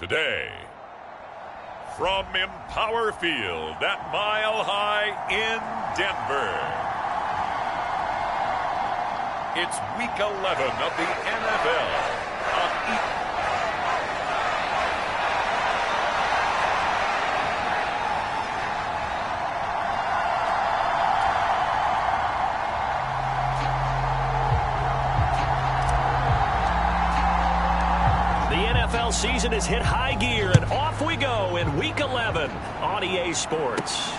Today, from Empower Field at Mile High in Denver, it's Week 11 of the NFL on NFL season has hit high gear, and off we go in Week 11 on EA Sports.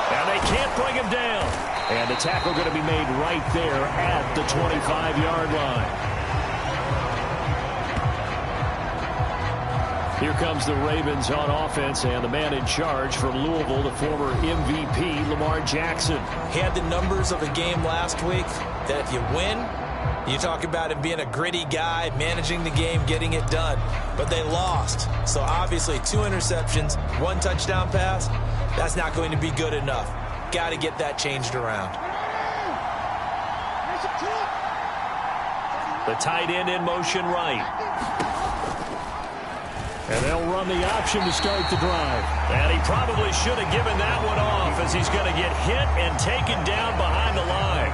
And they can't bring him down. And the tackle going to be made right there at the 25-yard line. Here comes the Ravens on offense, and the man in charge from Louisville, the former MVP, Lamar Jackson. He had the numbers of a game last week that if you win, you talk about him being a gritty guy, managing the game, getting it done. But they lost. So obviously 2 interceptions, 1 touchdown pass, that's not going to be good enough. Got to get that changed around. The tight end in motion right. And they'll run the option to start the drive. And he probably should have given that one off, as he's going to get hit and taken down behind the line.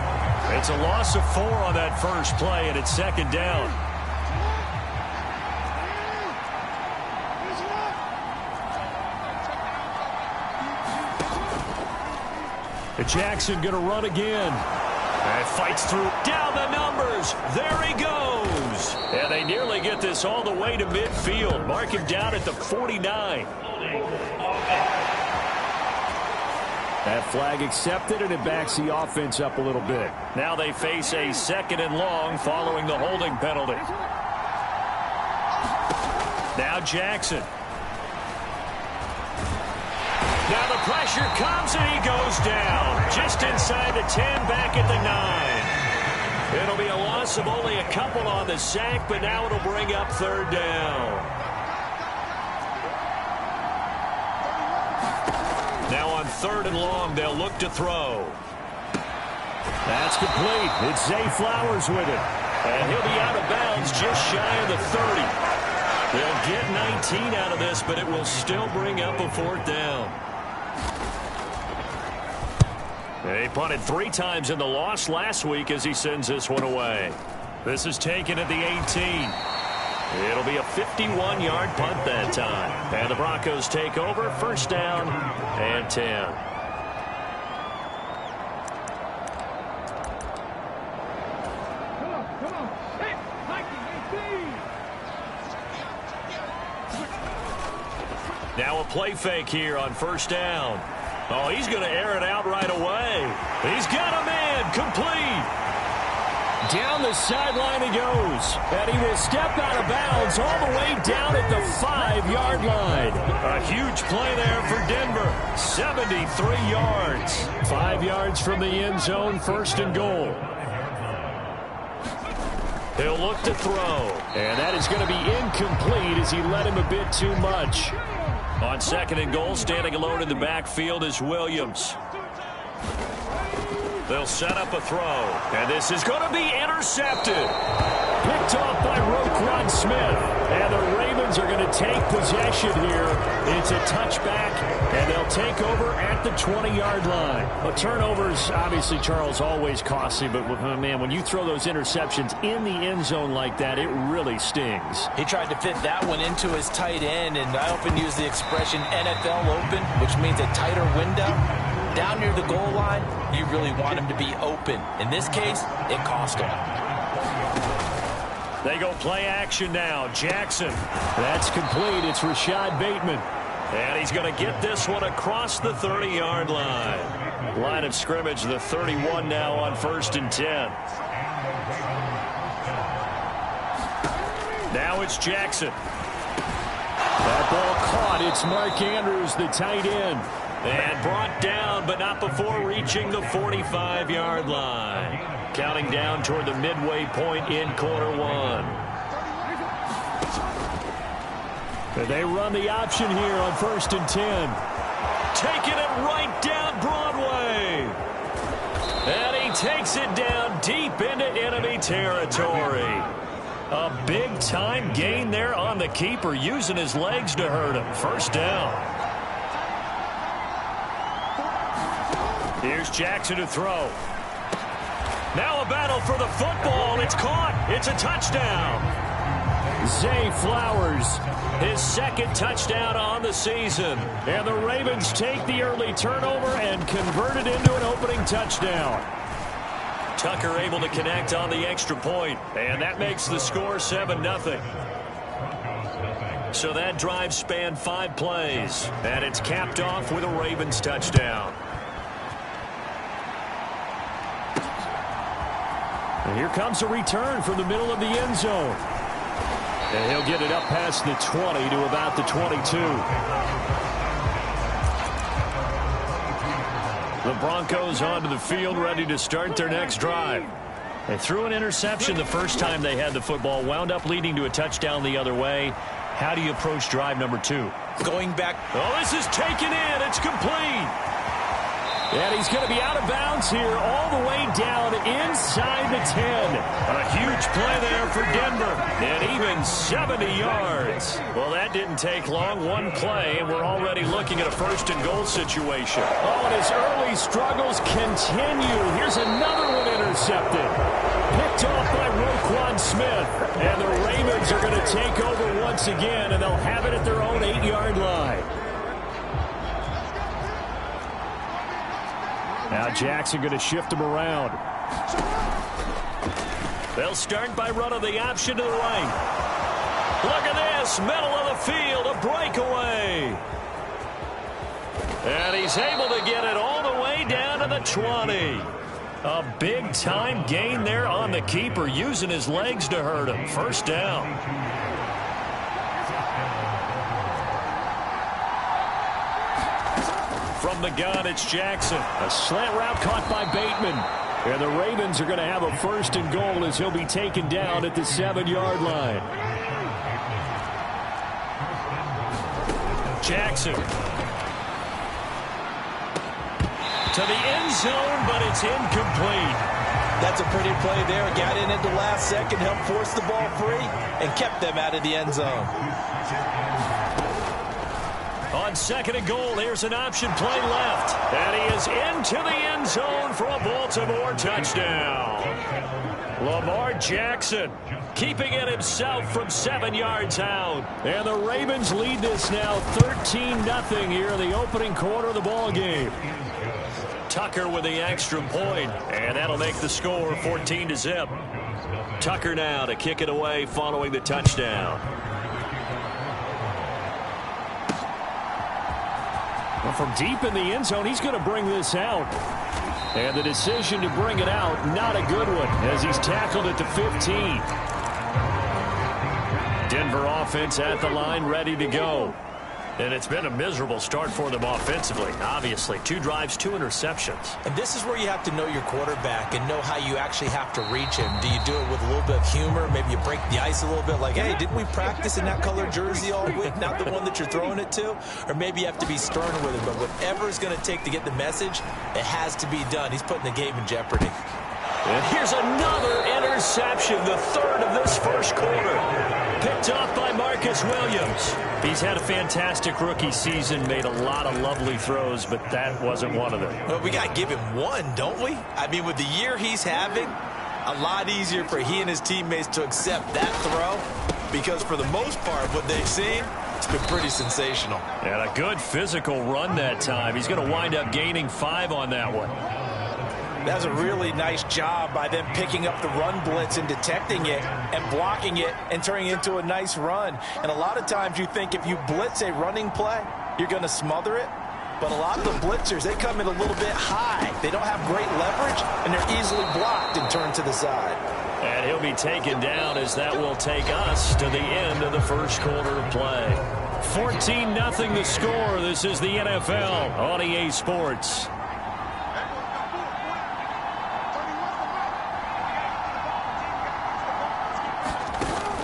It's a loss of 4 on that first play, and it's second down. And Jackson going to run again. And fights through. Down the numbers. There he goes. And they nearly get this all the way to midfield. Mark him down at the 49. That flag accepted, and it backs the offense up a little bit. Now they face a 2nd and long following the holding penalty. Now Jackson. Now the pressure comes, and he goes down. Just inside the 10, back at the 9. It'll be a loss of only a couple on the sack, but now it'll bring up 3rd down. Now on 3rd and long, they'll look to throw. That's complete. It's Zay Flowers with it. And he'll be out of bounds just shy of the 30. They'll get 19 out of this, but it will still bring up a 4th down. They punted 3 times in the loss last week as he sends this one away. This is taken at the 18. It'll be a 51-yard punt that time. And the Broncos take over, 1st down and 10. Now a play fake here on 1st down. Oh, he's going to air it out right away. He's got a man complete. Down the sideline he goes, and he will step out of bounds all the way down at the 5-yard line. A huge play there for Denver, 73 yards. 5 yards from the end zone, 1st and goal. He'll look to throw, and that is going to be incomplete as he led him a bit too much. On 2nd and goal, standing alone in the backfield is Williams. They'll set up a throw, and this is going to be intercepted. Picked off by Roquan Smith, and the Ravens are going to take possession here. It's a touchback, and they'll take over at the 20-yard line. Well, turnovers, obviously, Charles, always costly, but, man, when you throw those interceptions in the end zone like that, it really stings. He tried to fit that one into his tight end, and I often use the expression NFL open, which means a tighter window. Down near the goal line, you really want him to be open. In this case, it cost him. They go play action now. Jackson. That's complete. It's Rashad Bateman. And he's going to get this one across the 30-yard line. Line of scrimmage, the 31 now on 1st and 10. Now it's Jackson. That ball caught. It's Mark Andrews, the tight end. And brought down, but not before reaching the 45-yard line. Counting down toward the midway point in quarter 1. And they run the option here on 1st and 10. Taking it right down Broadway. And he takes it down deep into enemy territory. A big-time gain there on the keeper, using his legs to hurt him. First down. Here's Jackson to throw. Now a battle for the football. It's caught. It's a touchdown. Zay Flowers, his second touchdown on the season. And the Ravens take the early turnover and convert it into an opening touchdown. Tucker able to connect on the extra point, and that makes the score 7-0. So that drive spanned 5 plays, and it's capped off with a Ravens touchdown. And here comes a return from the middle of the end zone. And he'll get it up past the 20 to about the 22. The Broncos onto the field, ready to start their next drive. They threw an interception the first time they had the football, wound up leading to a touchdown the other way. How do you approach drive number 2? Going back. Oh, this is taken in. It's complete. And he's going to be out of bounds here all the way down inside the 10. A huge play there for Denver. And even 70 yards. Well, that didn't take long. One play, and we're already looking at a first-and-goal situation. Oh, and his early struggles continue. Here's another one intercepted. Picked off by Roquan Smith. And the Ravens are going to take over once again, and they'll have it at their own 8-yard line. Now Jackson going to shift him around. They'll start by running the option to the right. Look at this, middle of the field, a breakaway. And he's able to get it all the way down to the 20. A big-time gain there on the keeper, using his legs to hurt him. First down. From the gun, it's Jackson. A slant route caught by Bateman. And the Ravens are going to have a first and goal as he'll be taken down at the 7-yard line. Jackson. To the end zone, but it's incomplete. That's a pretty play there. Got in at the last second, helped force the ball free, and kept them out of the end zone. On second and goal, here's an option play left. And he is into the end zone for a Baltimore touchdown. Lamar Jackson keeping it himself from 7 yards out. And the Ravens lead this now 13-0 here in the opening quarter of the ball game. Tucker with the extra point, and that'll make the score 14-0. Tucker now to kick it away following the touchdown. Well, from deep in the end zone, he's going to bring this out. And the decision to bring it out, not a good one, as he's tackled at the 15. Denver offense at the line, ready to go. And it's been a miserable start for them offensively. Obviously, 2 drives, 2 interceptions. And this is where you have to know your quarterback and know how you actually have to reach him. Do you do it with a little bit of humor? Maybe you break the ice a little bit like, hey, didn't we practice in that color jersey all week? Not the one that you're throwing it to? Or maybe you have to be stern with him. But whatever it's going to take to get the message, it has to be done. He's putting the game in jeopardy. And here's another interception, the third of this first quarter. Picked off by Marcus Williams. He's had a fantastic rookie season, made a lot of lovely throws, but that wasn't one of them. Well, we got to give him one, don't we? I mean, with the year he's having, a lot easier for he and his teammates to accept that throw, because for the most part, what they've seen, it's been pretty sensational. And a good physical run that time. He's going to wind up gaining 5 on that one. That's a really nice job by them picking up the run blitz and detecting it and blocking it and turning it into a nice run. And a lot of times you think if you blitz a running play, you're going to smother it. But a lot of the blitzers, they come in a little bit high. They don't have great leverage, and they're easily blocked and turned to the side. And he'll be taken down as that will take us to the end of the first quarter of play. 14-0 the score. This is the NFL on EA Sports.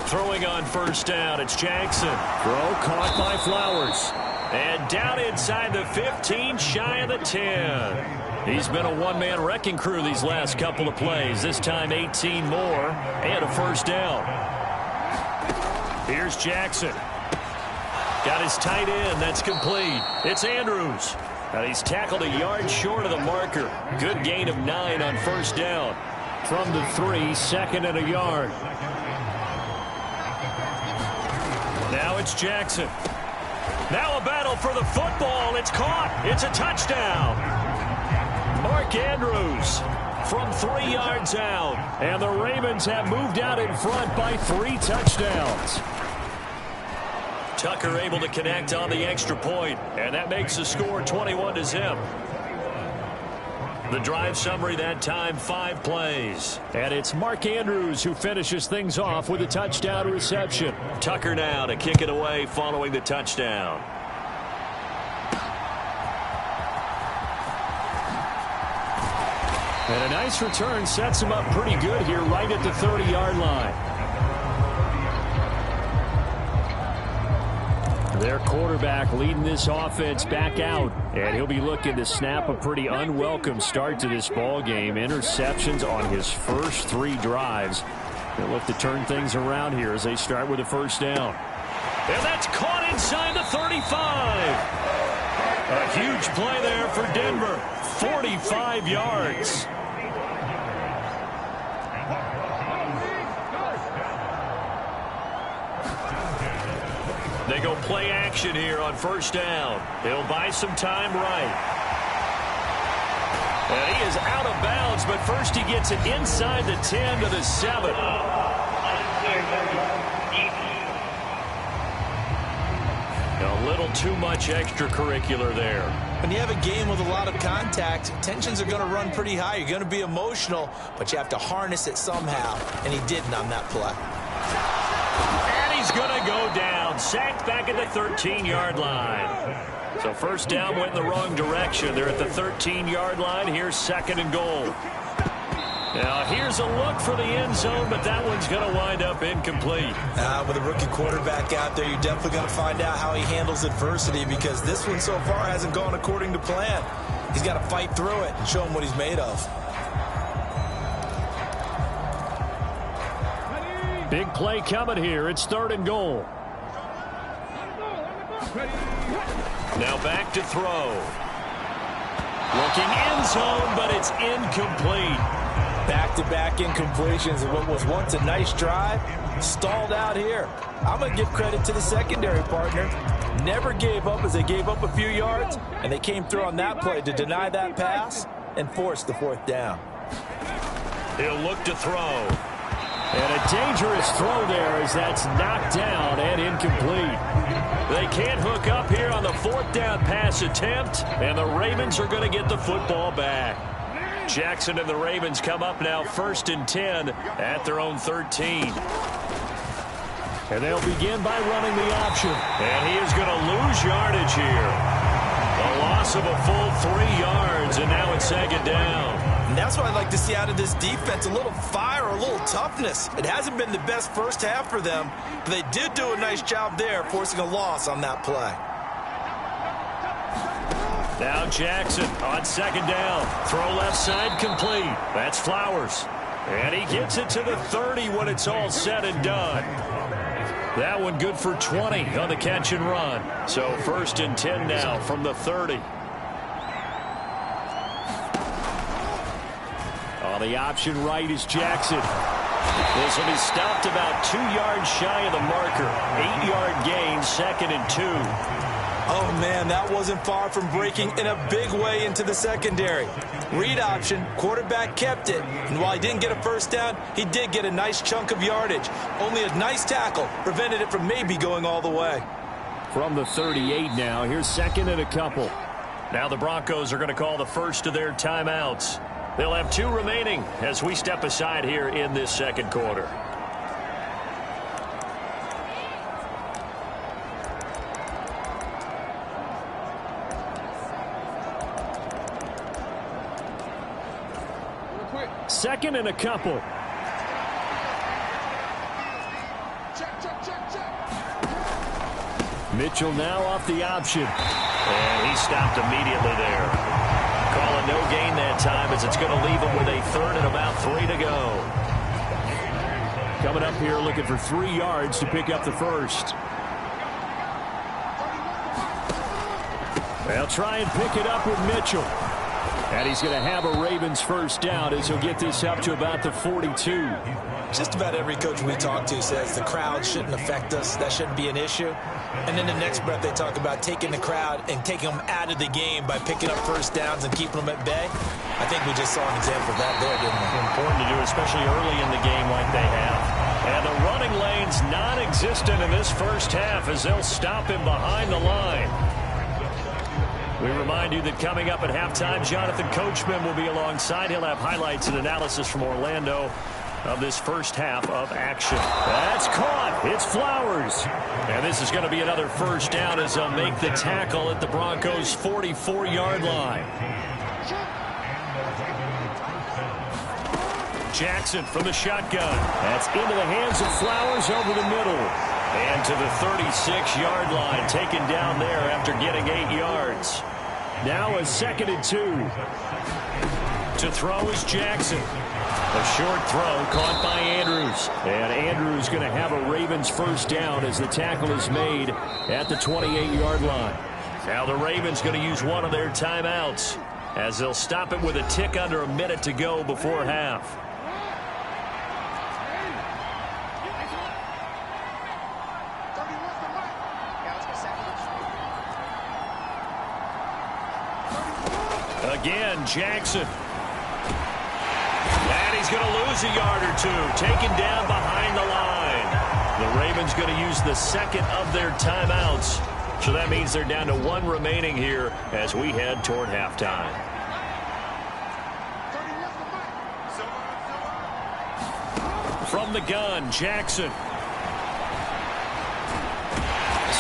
Throwing on first down, it's Jackson. Throw caught by Flowers. And down inside the 15, shy of the 10. He's been a one-man wrecking crew these last couple of plays. This time 18 more and a first down. Here's Jackson. Got his tight end. That's complete. It's Andrews. And he's tackled a yard short of the marker. Good gain of 9 on first down. From the 3, 2nd and a yard. Now it's Jackson. Now a battle for the football. It's caught. It's a touchdown. Mark Andrews from 3 yards out. And the Ravens have moved out in front by 3 touchdowns. Tucker able to connect on the extra point, and that makes the score 21-0. The drive summary that time, 5 plays. And it's Mark Andrews who finishes things off with a touchdown reception. Tucker now to kick it away following the touchdown. And a nice return sets him up pretty good here right at the 30-yard line. Their quarterback leading this offense back out, and he'll be looking to snap a pretty unwelcome start to this ball game. Interceptions on his first 3 drives. They'll look to turn things around here as they start with a first down. And that's caught inside the 35. A huge play there for Denver. 45 yards. They go play action here on first down. They'll buy some time right. And he is out of bounds, but first he gets it inside the 10 to the 7. A little too much extracurricular there. When you have a game with a lot of contact, tensions are going to run pretty high. You're going to be emotional, but you have to harness it somehow, and he didn't on that play. He's going to go down. Sacked back at the 13-yard line. So first down went in the wrong direction. They're at the 13-yard line. Here's 2nd and goal. Now here's a look for the end zone, but that one's going to wind up incomplete. With a rookie quarterback out there, you're definitely going to find out how he handles adversity, because this one so far hasn't gone according to plan. He's got to fight through it and show him what he's made of. Big play coming here. It's 3rd and goal. Now back to throw. Looking end zone, but it's incomplete. Back-to-back incompletions of what was once a nice drive. Stalled out here. I'm going to give credit to the secondary partner. Never gave up as they gave up a few yards, and they came through on that play to deny that pass and force the 4th down. He'll look to throw. And a dangerous throw there as that's knocked down and incomplete. They can't hook up here on the 4th down pass attempt, and the Ravens are going to get the football back. Jackson and the Ravens come up now 1st and 10 at their own 13. And they'll begin by running the option. And he is going to lose yardage here. A loss of a full 3 yards, and now it's 2nd down. And that's what I'd like to see out of this defense, a little fire, a little toughness. It hasn't been the best first half for them, but they did do a nice job there, forcing a loss on that play. Now Jackson on 2nd down. Throw left side complete. That's Flowers. And he gets it to the 30 when it's all said and done. That one good for 20 on the catch and run. So 1st and 10 now from the 30. On the option right is Jackson. This will be stopped about 2 yards shy of the marker. 8-yard gain, 2nd and 2. Oh, man, that wasn't far from breaking in a big way into the secondary. Read option, quarterback kept it. And while he didn't get a first down, he did get a nice chunk of yardage. Only a nice tackle prevented it from maybe going all the way. From the 38 now, here's 2nd and a couple. Now the Broncos are going to call the first of their timeouts. They'll have 2 remaining as we step aside here in this 2nd quarter. Second and a couple. Mitchell now off the option. And he stopped immediately there. Call a no gain that time as it's going to leave him with a 3rd and about 3 to go. coming up here looking for 3 yards to pick up the first. They'll try and pick it up with Mitchell. And he's going to have a Ravens first down as he'll get this up to about the 42. Just about every coach we talk to says the crowd shouldn't affect us. That shouldn't be an issue. And in the next breath, they talk about taking the crowd and taking them out of the game by picking up first downs and keeping them at bay. I think we just saw an example of that there, didn't we? Important to do, especially early in the game like they have. And the running lane's non-existent in this first half as they'll stop him behind the line. We remind you that coming up at halftime, Jonathan Coachman will be alongside. He'll have highlights and analysis from Orlando of this first half of action. That's caught. It's Flowers. And this is going to be another first down as they'll make the tackle at the Broncos' 44-yard line. Jackson from the shotgun. That's into the hands of Flowers over the middle. And to the 36-yard line, taken down there after getting 8 yards. Now a 2nd and 2. To throw is Jackson. A short throw caught by Andrews. And Andrews going to have a Ravens first down as the tackle is made at the 28-yard line. Now the Ravens going to use one of their timeouts as they'll stop it with a tick under a minute to go before half. Again, Jackson. And he's going to lose a yard or two. Taken down behind the line. The Ravens going to use the second of their timeouts. So that means they're down to 1 remaining here as we head toward halftime. From the gun, Jackson.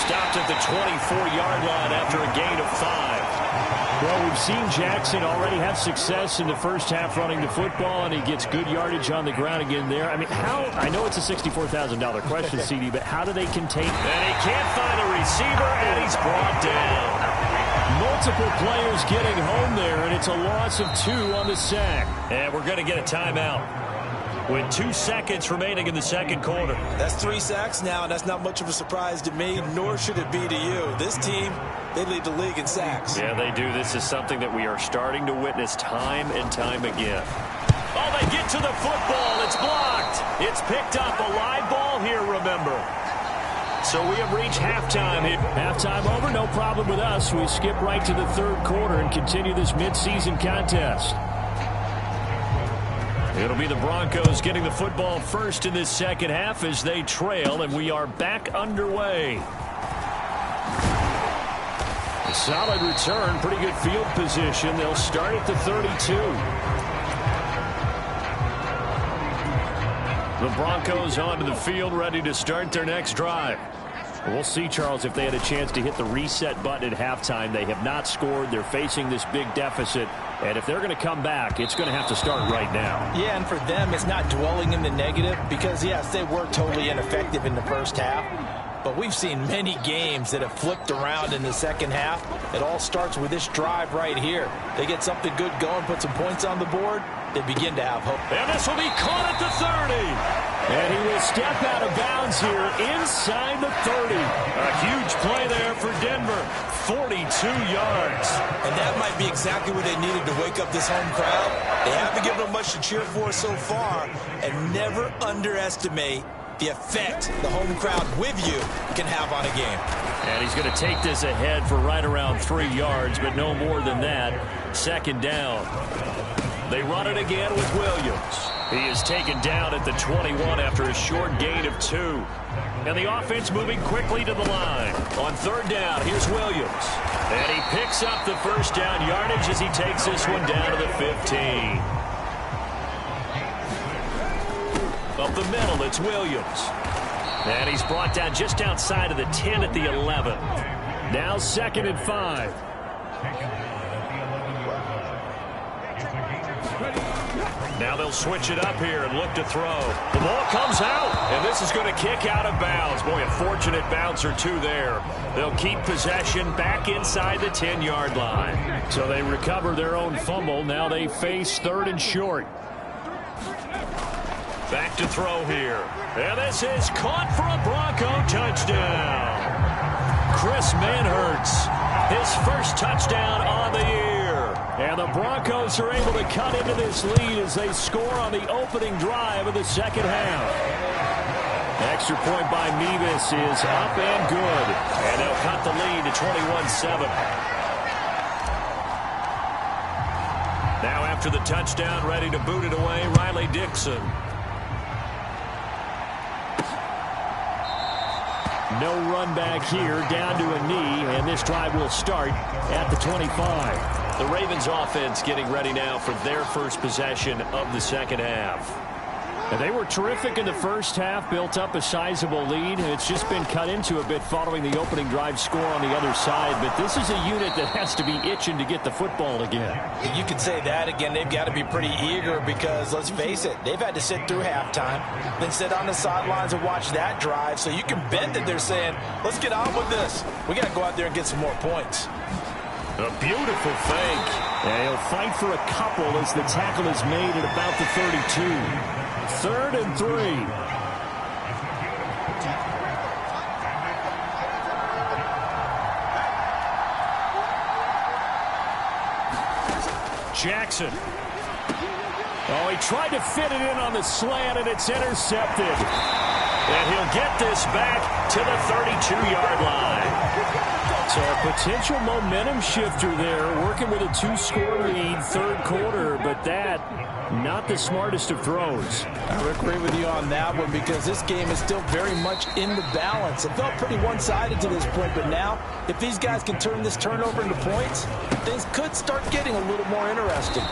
Stopped at the 24-yard line after a gain of 5. Well, we've seen Jackson already have success in the first half running the football, and he gets good yardage on the ground again there. I mean, I know it's a $64,000 question, CD, but how do they contain? And he can't find a receiver, and he's brought down. Multiple players getting home there, and it's a loss of 2 on the sack. And we're going to get a timeout with 2 seconds remaining in the second quarter. That's 3 sacks now, and that's not much of a surprise to me, nor should it be to you. This team, they lead the league in sacks. Yeah, they do. This is something that we are starting to witness time and time again. Oh, they get to the football. It's blocked. It's picked up. A live ball here, remember. So we have reached halftime here. Halftime over, no problem with us. We skip right to the third quarter and continue this midseason contest. It'll be the Broncos getting the football first in this second half as they trail, and we are back underway. A solid return, pretty good field position. They'll start at the 32. The Broncos onto the field, ready to start their next drive. We'll see, Charles, if they had a chance to hit the reset button at halftime. They have not scored. They're facing this big deficit. And if they're going to come back, it's going to have to start right now. Yeah, and for them, it's not dwelling in the negative because, yes, they were totally ineffective in the first half. But we've seen many games that have flipped around in the second half. It all starts with this drive right here. They get something good going, put some points on the board, they begin to have hope. And this will be caught at the 30. And he will step out of bounds here inside the 30. A huge play there for Denver. 42 yards. And that might be exactly what they needed to wake up this home crowd. They haven't given them much to cheer for so far. And never underestimate the effect the home crowd with you can have on a game. And he's going to take this ahead for right around 3 yards, but no more than that. Second down. They run it again with Williams. He is taken down at the 21 after a short gain of 2. And the offense moving quickly to the line. On third down, here's Williams. And he picks up the first down yardage as he takes this one down to the 15. Up the middle, it's Williams. And he's brought down just outside of the 10 at the 11. Now 2nd and 5. Now they'll switch it up here and look to throw. The ball comes out, and this is going to kick out of bounds. Boy, a fortunate bounce or two there. They'll keep possession back inside the 10-yard line. So they recover their own fumble. Now they face 3rd and short. Back to throw here. And this is caught for a Bronco touchdown. Chris Manhertz, his first touchdown on the year. And the Broncos are able to cut into this lead as they score on the opening drive of the second half. Extra point by Mevis is up and good. And they'll cut the lead to 21-7. Now after the touchdown, ready to boot it away, Riley Dixon. No run back here, down to a knee, and this drive will start at the 25. The Ravens offense getting ready now for their first possession of the second half. And they were terrific in the first half, built up a sizable lead. It's just been cut into a bit following the opening drive score on the other side. But this is a unit that has to be itching to get the football again. You could say that again. They've got to be pretty eager because, let's face it, they've had to sit through halftime, then sit on the sidelines and watch that drive. So you can bet that they're saying, let's get on with this. We got to go out there and get some more points. A beautiful fake. And he'll fight for a couple as the tackle is made at about the 32. 3rd and 3. Jackson. Oh, he tried to fit it in on the slant, and it's intercepted. And he'll get this back to the 32-yard line. So a potential momentum shifter there, working with a 2-score lead, third quarter, but that, not the smartest of throws. I would agree with you on that one because this game is still very much in the balance. It felt pretty one-sided to this point, but now, if these guys can turn this turnover into points, things could start getting a little more interesting.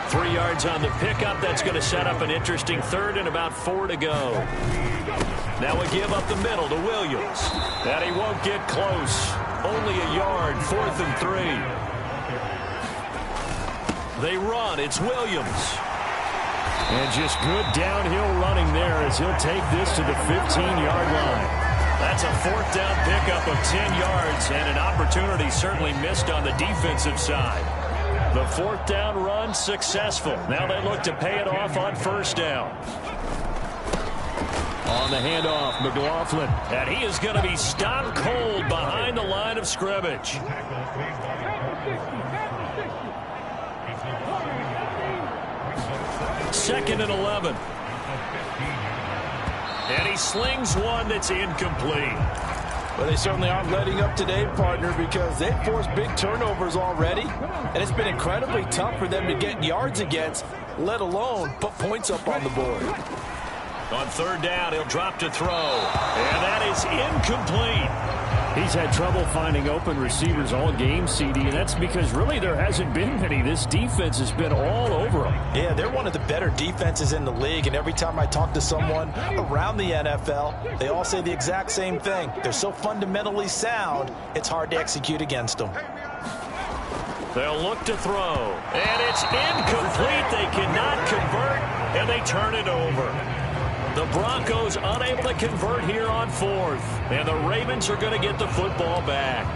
3 yards on the pickup. That's going to set up an interesting third and about 4 to go. Now a give up the middle to Williams. And he won't get close. Only a yard, 4th and 3. They run. It's Williams. And just good downhill running there as he'll take this to the 15-yard line. That's a 4th down pickup of 10 yards and an opportunity certainly missed on the defensive side. The 4th down run successful. Now they look to pay it off on 1st down. On the handoff, McLaughlin. And he is going to be stopped cold behind the line of scrimmage. Second and 11. And he slings one that's incomplete. Well, they certainly aren't letting up today, partner, because they've forced big turnovers already. And it's been incredibly tough for them to get yards against, let alone put points up on the board. On 3rd down, he'll drop to throw. And that is incomplete. He's had trouble finding open receivers all game, CD, and that's because really there hasn't been many. This defense has been all over them. Yeah, they're one of the better defenses in the league, and every time I talk to someone around the NFL, they all say the exact same thing. They're so fundamentally sound, it's hard to execute against them. They'll look to throw, and it's incomplete. They cannot convert, and they turn it over. The Broncos unable to convert here on 4th. And the Ravens are going to get the football back.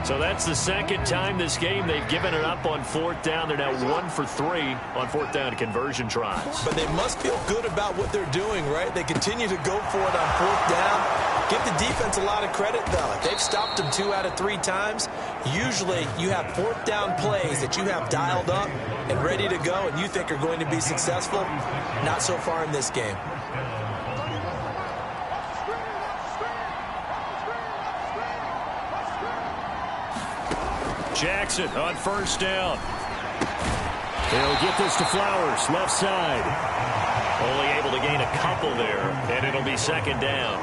So that's the second time this game they've given it up on 4th down. They're now 1 for 3 on 4th down conversion tries. But they must feel good about what they're doing, right? They continue to go for it on 4th down. Give the defense a lot of credit, though. They've stopped them 2 out of 3 times. Usually you have 4th down plays that you have dialed up and ready to go and you think are going to be successful. Not so far in this game. Jackson on 1st down. They'll get this to Flowers, left side. Only able to gain a couple there, and it'll be 2nd down.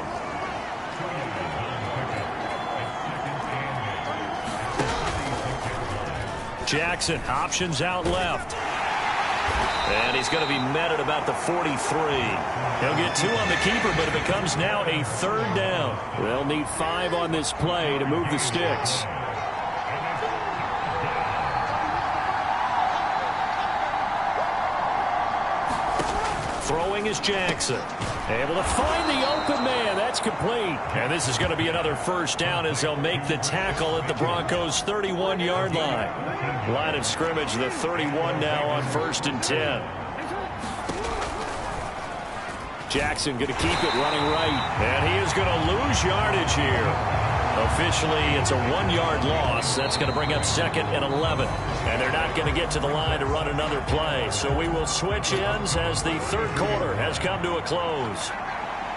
Jackson, options out left. And he's going to be met at about the 43. He'll get 2 on the keeper, but it becomes now a 3rd down. They'll need 5 on this play to move the sticks. Throwing is Jackson. Able to find the open man. That's complete. And this is going to be another 1st down as they'll make the tackle at the Broncos' 31-yard line. Line of scrimmage, the 31 now on 1st and 10. Jackson going to keep it running right. And he is going to lose yardage here. Officially, it's a 1-yard loss. That's going to bring up 2nd and 11. And they're not going to get to the line to run another play. So we will switch ends as the third quarter has come to a close.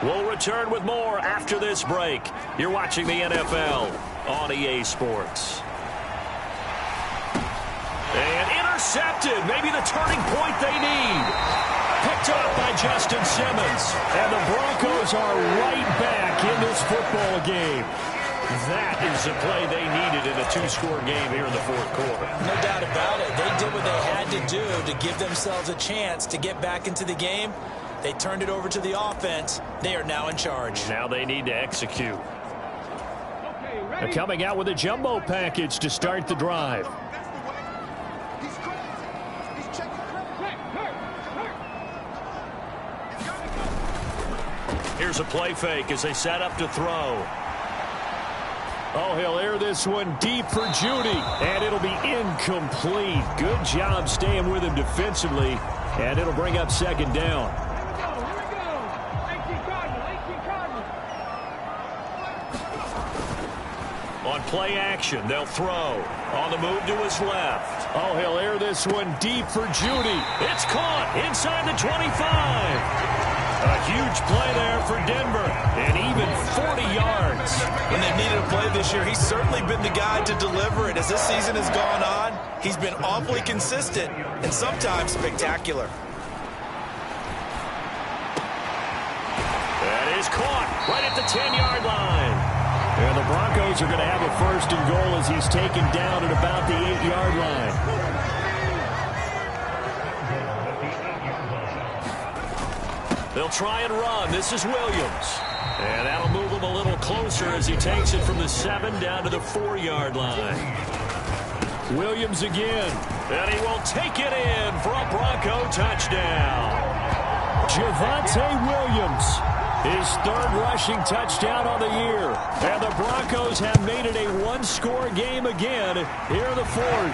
We'll return with more after this break. You're watching the NFL on EA Sports. And intercepted. Maybe the turning point they need. Picked up by Justin Simmons. And the Broncos are right back in this football game. That is the play they needed in a 2-score game here in the fourth quarter. No doubt about it. They did what they had to do to give themselves a chance to get back into the game. They turned it over to the offense. They are now in charge. Now they need to execute. They're coming out with a jumbo package to start the drive. Here's a play fake as they set up to throw. Oh, he'll air this one deep for Judy, and it'll be incomplete. Good job staying with him defensively, and it'll bring up 2nd down. On play action, they'll throw. On the move to his left. Oh, he'll air this one deep for Judy. It's caught inside the 25. A huge play there for Denver, and even 40 yards. When they needed a play this year, he's certainly been the guy to deliver it. As this season has gone on, he's been awfully consistent and sometimes spectacular. That is caught right at the 10-yard line. And the Broncos are going to have a 1st and goal as he's taken down at about the 8-yard line. They'll try and run. This is Williams. And that'll move him a little closer as he takes it from the 7 down to the 4-yard line. Williams again. And he will take it in for a Bronco touchdown. Javonte Williams. His 3rd rushing touchdown on the year. And the Broncos have made it a 1-score game again here in the 4th.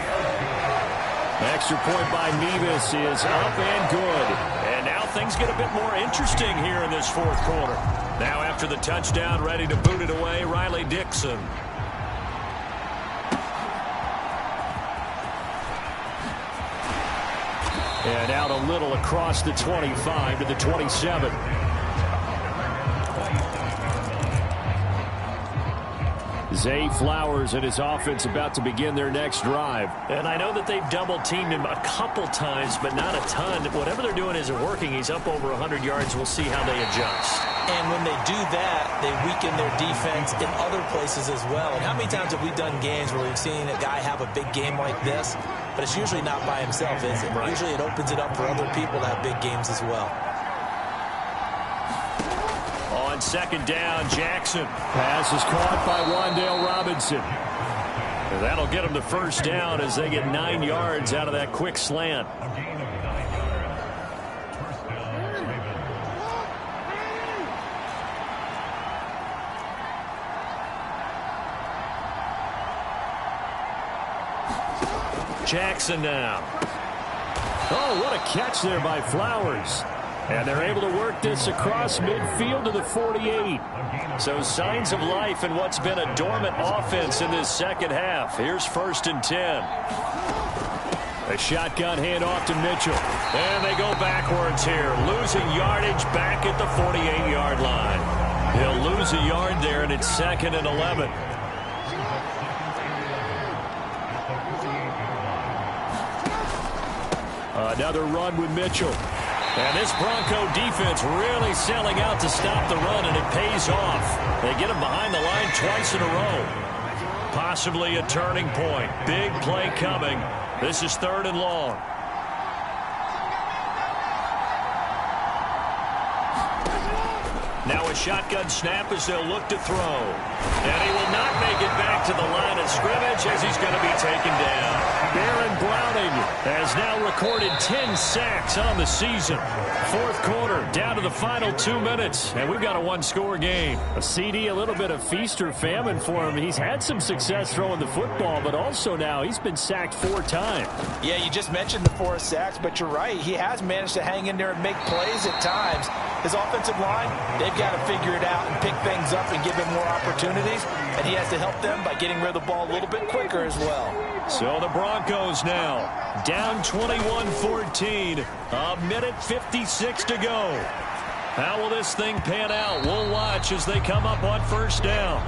Extra point by Nevis is up and good. And now things get a bit more interesting here in this 4th quarter. Now after the touchdown, ready to boot it away, Riley Dixon. And out a little across the 25 to the 27. Zay Flowers and his offense about to begin their next drive. And I know that they've double-teamed him a couple times, but not a ton. Whatever they're doing isn't working. He's up over 100 yards. We'll see how they adjust. And when they do that, they weaken their defense in other places as well. And how many times have we done games where we've seen a guy have a big game like this, but it's usually not by himself, is it? Right. Usually it opens it up for other people to have big games as well. On 2nd down, Jackson. Pass is caught by Wan'Dale Robinson. And that'll get him the 1st down as they get 9 yards out of that quick slant. Jackson now. Oh, what a catch there by Flowers. And they're able to work this across midfield to the 48. So signs of life in what's been a dormant offense in this 2nd half. Here's 1st and 10. A shotgun handoff to Mitchell. And they go backwards here. Losing yardage back at the 48-yard line. He'll lose a yard there, and it's 2nd and 11. Another run with Mitchell. And this Bronco defense really selling out to stop the run, and it pays off. They get him behind the line twice in a row. Possibly a turning point. Big play coming. This is 3rd and long. Now a shotgun snap as they'll look to throw. And he will not make it back to the line of scrimmage as he's going to be taken down. Baron Browning has now recorded 10 sacks on the season. Fourth quarter, down to the final 2 minutes, and we've got a one-score game. A CD, a little bit of feast or famine for him. He's had some success throwing the football, but also now he's been sacked 4 times. Yeah, you just mentioned the 4 sacks, but you're right. He has managed to hang in there and make plays at times. His offensive line, they've got to figure it out and pick things up and give him more opportunities, and he has to help them by getting rid of the ball a little bit quicker as well. So the Broncos now down 21-14, a minute 56 to go. How will this thing pan out? We'll watch as they come up on first down.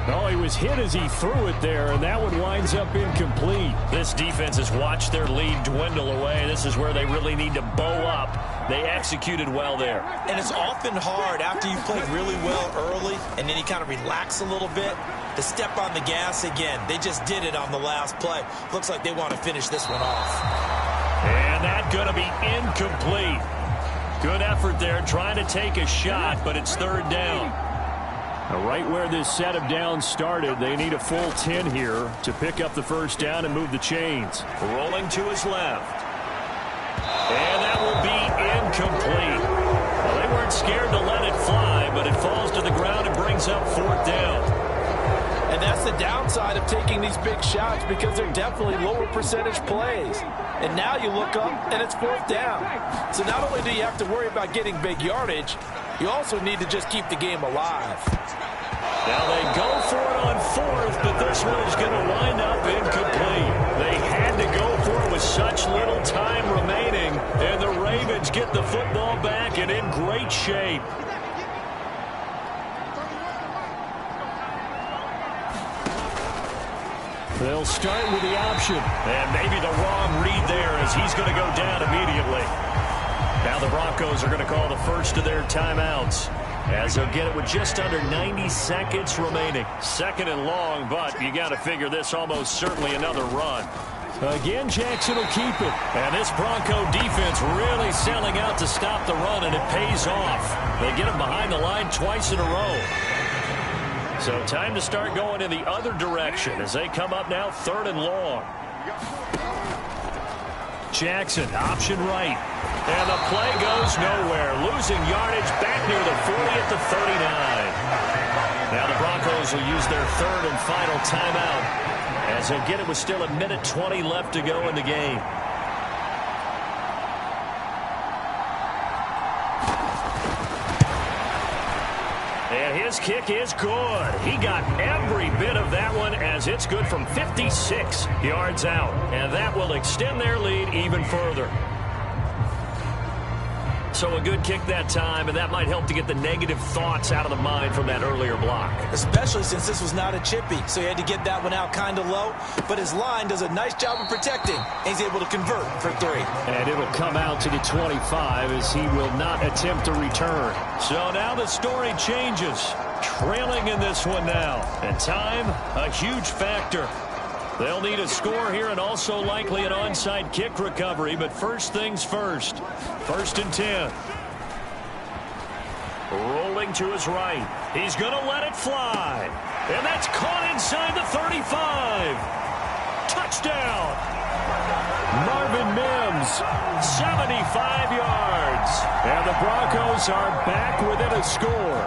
Oh, he was hit as he threw it there, and that one winds up incomplete. This defense has watched their lead dwindle away. This is where they really need to bow up. They executed well there. And it's often hard after you play really well early and then you kind of relax a little bit to step on the gas again. They just did it on the last play. Looks like they want to finish this one off. And that's going to be incomplete. Good effort there trying to take a shot, but it's third down. Right where this set of downs started, they need a full 10 here to pick up the first down and move the chains. Rolling to his left. And that will be incomplete. Well, they weren't scared to let it fly, but it falls to the ground and brings up fourth down. And that's the downside of taking these big shots because they're definitely lower percentage plays. And now you look up and it's fourth down. So not only do you have to worry about getting big yardage, you also need to just keep the game alive. Now they go for it on fourth, but this one is going to wind up incomplete. They had to go for it with such little time remaining, and the Ravens get the football back and in great shape. They'll start with the option, and maybe the wrong read there as he's going to go down immediately. Now the Broncos are going to call the first of their timeouts as they'll get it with just under 90 seconds remaining. Second and long, but you got to figure this almost certainly another run. Again, Jackson will keep it. And this Bronco defense really selling out to stop the run, and it pays off. They get him behind the line twice in a row. So time to start going in the other direction as they come up now third and long. Jackson, option right. And the play goes nowhere. Losing yardage back near the 40 at the 39. Now the Broncos will use their third and final timeout as they'll get it with still a minute 20 left to go in the game. And his kick is good. He got every bit of that one as it's good from 56 yards out. And that will extend their lead even further. So a good kick that time, and that might help to get the negative thoughts out of the mind from that earlier block. Especially since this was not a chippy, so he had to get that one out kind of low. But his line does a nice job of protecting, and he's able to convert for 3. And it'll come out to the 25 as he will not attempt to return. So now the story changes. Trailing in this one now. And time, a huge factor. They'll need a score here and also likely an onside kick recovery, but first things first. First and 10. Rolling to his right. He's going to let it fly. And that's caught inside the 35. Touchdown. Marvin Mims, 75 yards. And the Broncos are back within a score.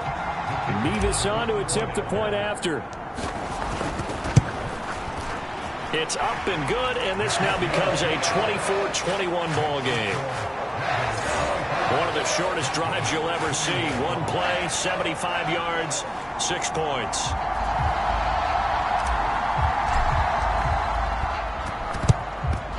Nevis on to attempt the point after. It's up and good, and this now becomes a 24-21 ball game. One of the shortest drives you'll ever see. One play, 75 yards, 6 points.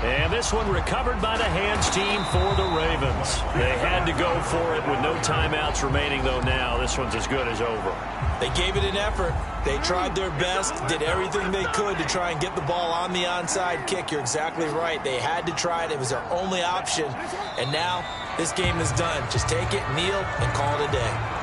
And this one recovered by the hands team for the Ravens. They had to go for it with no timeouts remaining, though now this one's as good as over. They gave it an effort. They tried their best, did everything they could to try and get the ball on the onside kick. You're exactly right. They had to try it. It was their only option. And now this game is done. Just take it, kneel, and call it a day.